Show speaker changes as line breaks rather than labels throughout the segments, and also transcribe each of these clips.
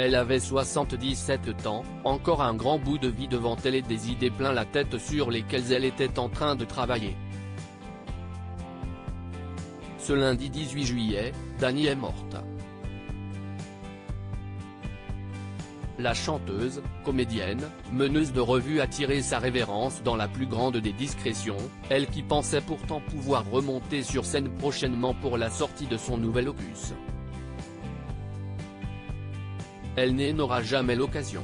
Elle avait 77 ans, encore un grand bout de vie devant elle et des idées plein la tête sur lesquelles elle était en train de travailler. Ce lundi 18 juillet, Dani est morte. La chanteuse, comédienne, meneuse de revue a tiré sa révérence dans la plus grande des discrétions, elle qui pensait pourtant pouvoir remonter sur scène prochainement pour la sortie de son nouvel opus. Elle n'aura jamais l'occasion.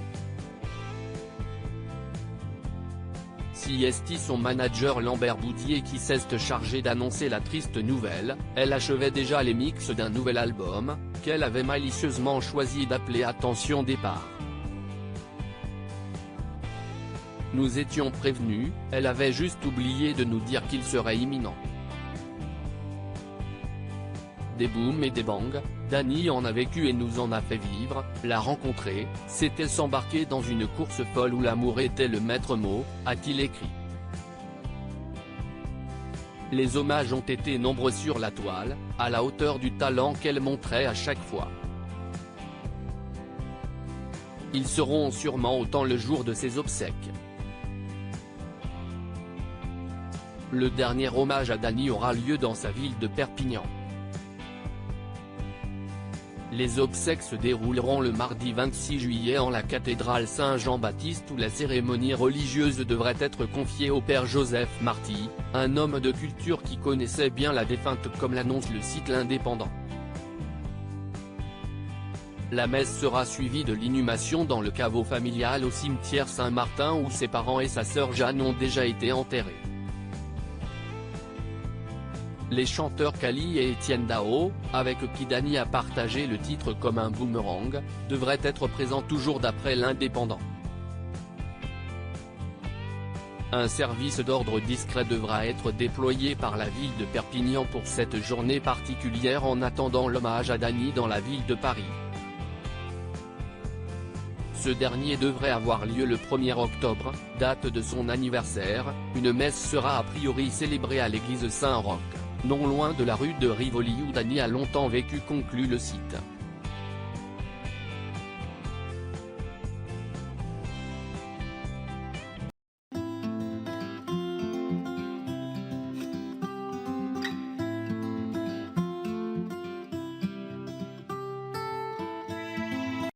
Si est son manager Lambert Boudier qui s'est chargé d'annoncer la triste nouvelle, elle achevait déjà les mix d'un nouvel album, qu'elle avait malicieusement choisi d'appeler Attention Départ. Nous étions prévenus, elle avait juste oublié de nous dire qu'il serait imminent. Des booms et des bangs, Dani en a vécu et nous en a fait vivre. La rencontrer, c'était s'embarquer dans une course folle où l'amour était le maître mot, a-t-il écrit. Les hommages ont été nombreux sur la toile, à la hauteur du talent qu'elle montrait à chaque fois. Ils seront sûrement autant le jour de ses obsèques. Le dernier hommage à Dani aura lieu dans sa ville de Perpignan. Les obsèques se dérouleront le mardi 26 juillet en la cathédrale Saint-Jean-Baptiste où la cérémonie religieuse devrait être confiée au père Joseph Marty, un homme de culture qui connaissait bien la défunte comme l'annonce le site L'Indépendant. La messe sera suivie de l'inhumation dans le caveau familial au cimetière Saint-Martin où ses parents et sa sœur Jeanne ont déjà été enterrés. Les chanteurs Kali et Etienne Dao, avec qui Dani a partagé le titre comme un boomerang, devraient être présents toujours d'après l'Indépendant. Un service d'ordre discret devra être déployé par la ville de Perpignan pour cette journée particulière en attendant l'hommage à Dani dans la ville de Paris. Ce dernier devrait avoir lieu le 1er octobre, date de son anniversaire. Une messe sera a priori célébrée à l'église Saint-Roch, non loin de la rue de Rivoli où Dani a longtemps vécu, conclut le site.